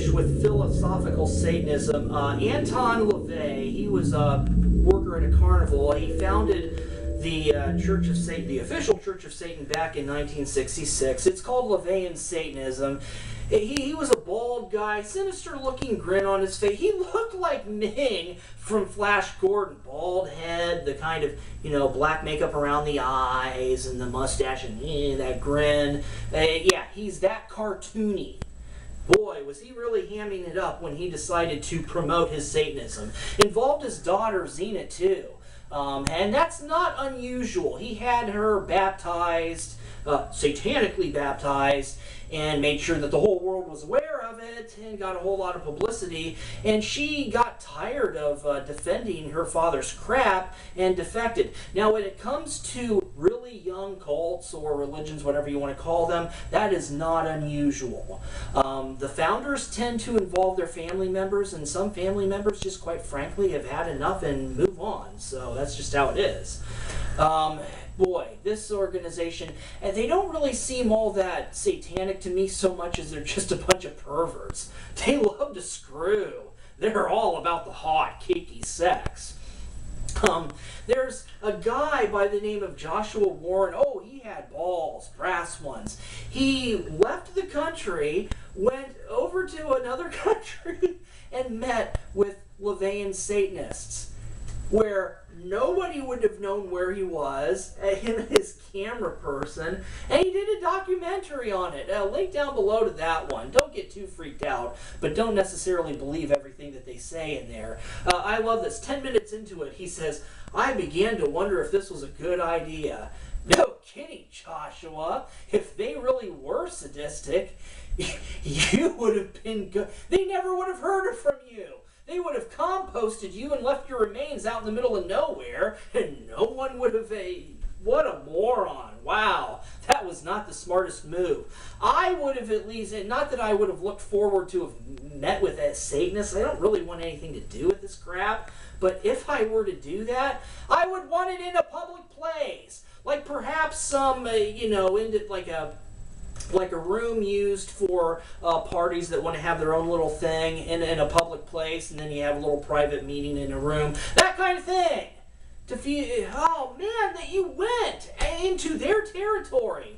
finish with philosophical Satanism. Anton LaVey, he was a worker at a carnival. He founded the Church of Satan, the official Church of Satan, back in 1966. It's called LaVeyan Satanism. He was a bald guy, sinister-looking grin on his face. He looked like Ming from Flash Gordon. Bald head, the kind of, black makeup around the eyes, and the mustache, and that grin. Yeah, he's that cartoony. Boy, was he really hamming it up when he decided to promote his Satanism. Involved his daughter, Zena, too. And that's not unusual. He had her baptized, satanically baptized, and made sure that the whole world was aware of it, and got a whole lot of publicity. And she got tired of defending her father's crap and defected. Now, when it comes to really young cults or religions, whatever you want to call them, that is not unusual. The founders tend to involve their family members, and some family members just, quite frankly, have had enough and move on. So that's just how it is. Boy, this organization, and they don't really seem all that satanic to me so much as they're just a bunch of perverts. They love to screw. They're all about the hot, cakey sex. There's a guy by the name of Joshua Warren. Oh, he had balls, brass ones. He left the country, went over to another country, and met with LaVeyan Satanists, where nobody would have known where he was, him and his camera person, and he did a documentary on it. Link down below to that one. Don't get too freaked out, but don't necessarily believe everything that they say in there. I love this. 10 minutes into it, he says, I began to wonder if this was a good idea. No kidding, Joshua. If they really were sadistic, you would have been good. They never would have heard it from you. They would have composted you and left your remains out in the middle of nowhere, and no one would have... What a moron. Wow. That was not the smartest move. I would have at least... Not that I would have looked forward to have met with a Satanist. I don't really want anything to do with this crap. But if I were to do that, I would want it in a public place. Like perhaps some, like a room used for parties that want to have their own little thing in a public place, and then you have a little private meeting in a room. That kind of thing. To feel, oh man, that you went into their territory.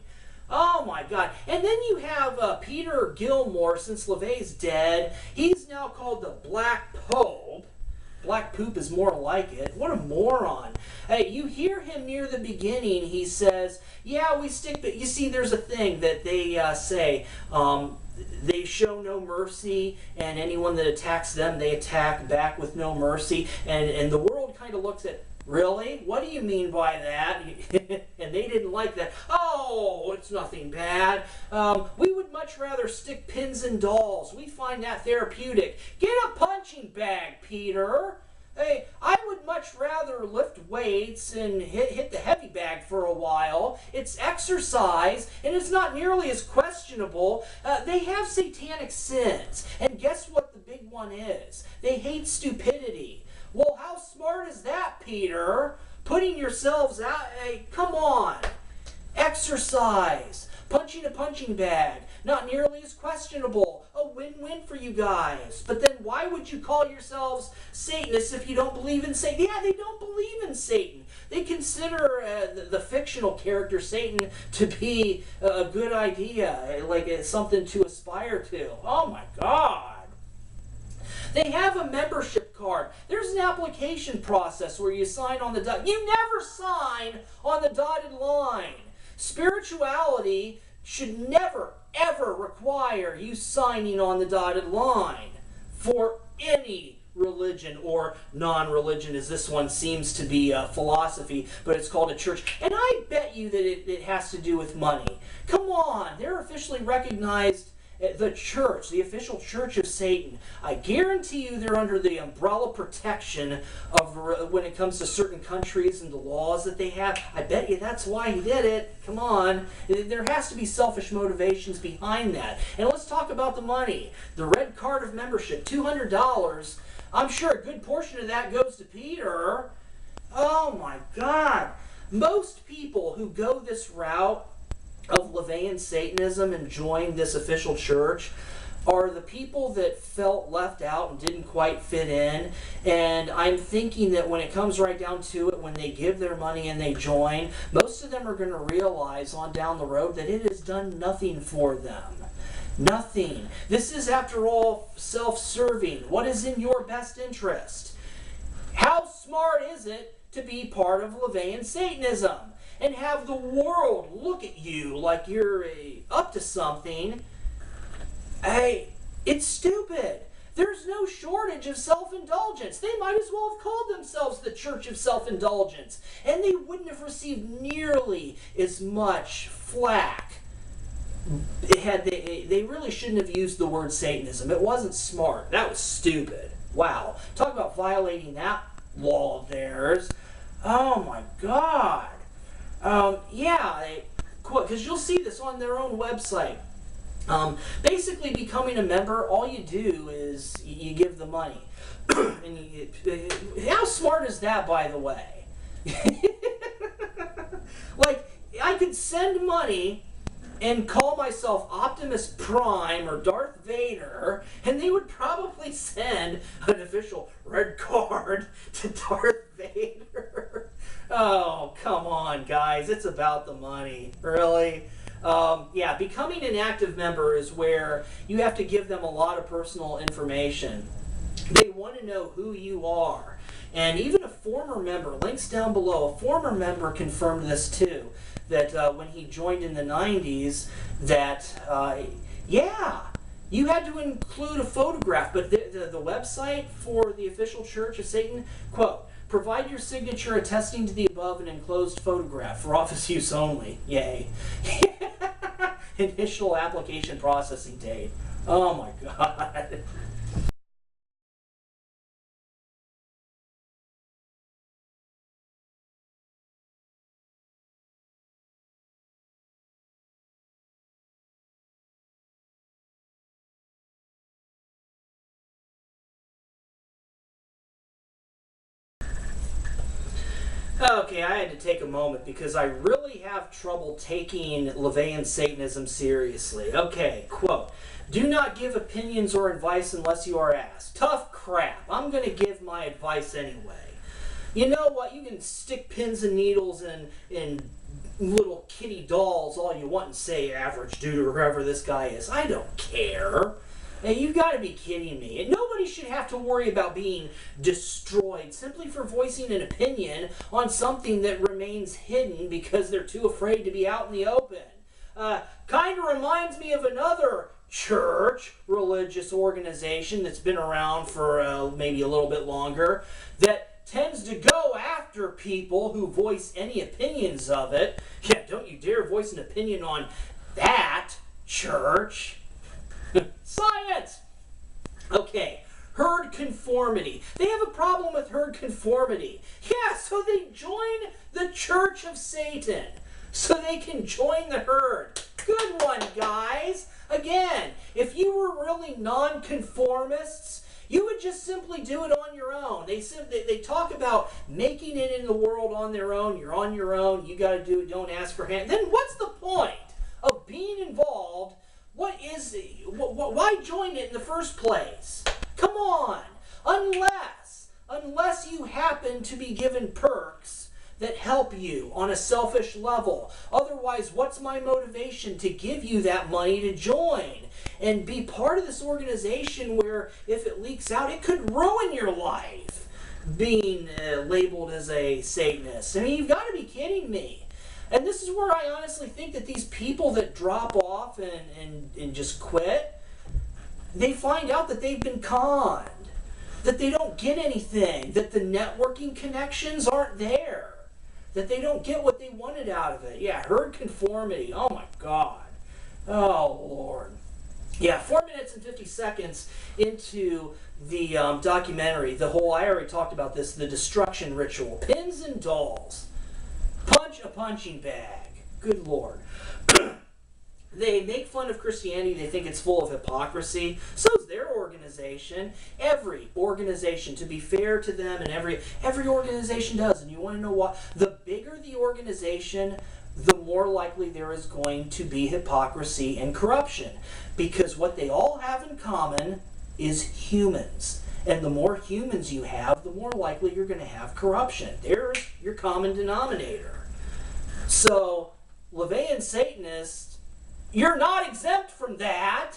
Oh my God. And then you have Peter Gilmore, since LaVey's dead. He's now called the Black Pope. Black poop is more like it. What a moron. Hey, you hear him near the beginning. He says, yeah, we stick, but you see, there's a thing that they say. They show no mercy, and anyone that attacks them, they attack back with no mercy. And the world kind of looks at, really? What do you mean by that? And they didn't like that. Oh, it's nothing bad. We would much rather stick pins in dolls. We find that therapeutic. Get a punching bag, Peter. Hey, I would much rather lift weights and hit the heavy bag for a while. It's exercise, and it's not nearly as questionable. They have satanic sins, and guess what the big one is? They hate stupidity. Well, how smart is that, Peter? Putting yourselves out, hey, come on. Exercise. Punching a punching bag. Not nearly as questionable. A win-win for you guys. But then why would you call yourselves Satanists if you don't believe in Satan? Yeah, they don't believe in Satan. They consider the fictional character Satan to be a good idea, like something to aspire to. Oh my God. They have a membership card. There's an application process where you sign on the dot. You never sign on the dotted line. Spirituality should never, ever require you signing on the dotted line for any religion or non-religion, as this one seems to be a philosophy, but it's called a church. And I bet you that it has to do with money. Come on, they're officially recognized. The church, the official church of Satan, I guarantee you they're under the umbrella protection of when it comes to certain countries and the laws that they have. I bet you that's why he did it. Come on. There has to be selfish motivations behind that. And let's talk about the money. The red card of membership, $200. I'm sure a good portion of that goes to Peter. Oh my God. Most people who go this route of LaVeyan Satanism and join this official church are the people that felt left out and didn't quite fit in. And I'm thinking that when it comes right down to it, when they give their money and they join, most of them are going to realize on down the road that it has done nothing for them. Nothing. This is, after all, self-serving. What is in your best interest? How smart is it to be part of LaVeyan Satanism and have the world look at you like you're up to something? Hey, it's stupid. There's no shortage of self-indulgence. They might as well have called themselves the Church of Self-Indulgence, and they wouldn't have received nearly as much flack. They really shouldn't have used the word Satanism. It wasn't smart. That was stupid. Wow. Talk about violating that law of theirs. Oh my God. Yeah, because you'll see this on their own website. Basically, becoming a member, all you do is you give the money. And how smart is that, by the way? Like, I could send money and call myself Optimus Prime or Darth Vader, and they would probably send an official red card to Darth Vader. Oh, come on, guys. It's about the money. Really? Yeah, becoming an active member is where you have to give them a lot of personal information. They want to know who you are. And even a former member, links down below, a former member confirmed this too, that when he joined in the 90s, that, yeah, you had to include a photograph. But the website for the official Church of Satan, quote, provide your signature attesting to the above an enclosed photograph for office use only. Yay. Initial application processing date. Oh my God. Okay, I had to take a moment because I really have trouble taking LaVeyan Satanism seriously. Okay, quote, do not give opinions or advice unless you are asked. Tough crap. I'm going to give my advice anyway. You know what? You can stick pins and needles in little kitty dolls all you want and say average dude or whoever this guy is. I don't care. Hey, you've got to be kidding me. And nobody should have to worry about being destroyed simply for voicing an opinion on something that remains hidden because they're too afraid to be out in the open. Kind of reminds me of another church, religious organization that's been around for maybe a little bit longer, that tends to go after people who voice any opinions of it. Yeah, don't you dare voice an opinion on that church. Science! Okay, herd conformity. They have a problem with herd conformity. Yeah, so they join the Church of Satan so they can join the herd. Good one, guys. Again, if you were really non-conformists, you would just simply do it on your own. They talk about making it in the world on their own. You're on your own. You got to do it. Don't ask for hand. Then what's the point of being involved? Why join it in the first place? Come on. Unless you happen to be given perks that help you on a selfish level. Otherwise, what's my motivation to give you that money to join and be part of this organization where if it leaks out, it could ruin your life being labeled as a Satanist? I mean, you've got to be kidding me. And this is where I honestly think that these people that drop off and just quit, they find out that they've been conned, that they don't get anything, that the networking connections aren't there, that they don't get what they wanted out of it. Yeah, herd conformity. Oh my God. Oh Lord. Yeah, 4 minutes and 50 seconds into the documentary, I already talked about this, the destruction ritual. Pins and dolls. Punch a punching bag. Good Lord. They make fun of Christianity. They think it's full of hypocrisy. So is their organization. Every organization, to be fair to them, and every organization does. And you want to know what? The bigger the organization, the more likely there is going to be hypocrisy and corruption. Because what they all have in common is humans. And the more humans you have, the more likely you're going to have corruption. There's your common denominator. So, LaVeyan Satanists, you're not exempt from that.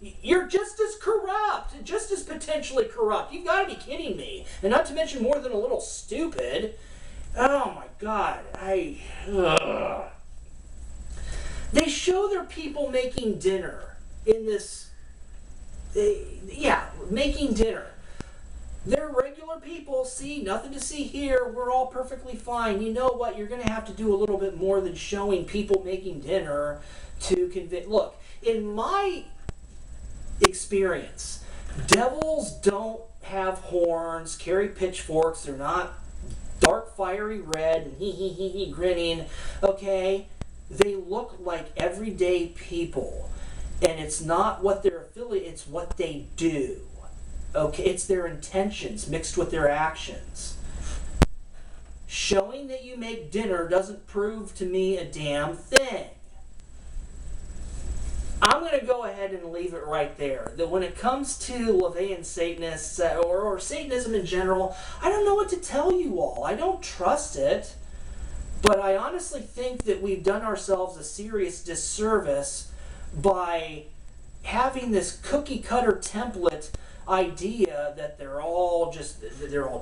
You're just as corrupt, just as potentially corrupt. You've got to be kidding me. And not to mention more than a little stupid. Oh my God. They show their people making dinner in this, making dinner. They're regular people. See, nothing to see here. We're all perfectly fine. You know what? You're going to have to do a little bit more than showing people making dinner to convince. Look, in my experience, devils don't have horns, carry pitchforks. They're not dark, fiery red and grinning. Okay? They look like everyday people. And it's not what they're affiliated, it's what they do. Okay, it's their intentions mixed with their actions. Showing that you make dinner doesn't prove to me a damn thing. I'm going to go ahead and leave it right there. That when it comes to LaVeyan Satanists or Satanism in general, I don't know what to tell you all. I don't trust it. But I honestly think that we've done ourselves a serious disservice by having this cookie cutter template idea that they're all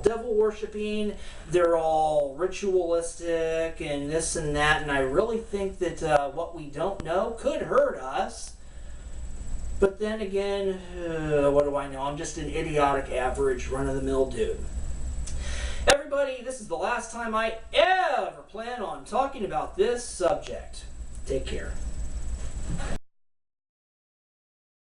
devil worshipping, they're all ritualistic and this and that, and I really think that what we don't know could hurt us. But then again, what do I know? I'm just an idiotic, average, run-of-the-mill dude. Everybody, this is the last time I ever plan on talking about this subject. Take care.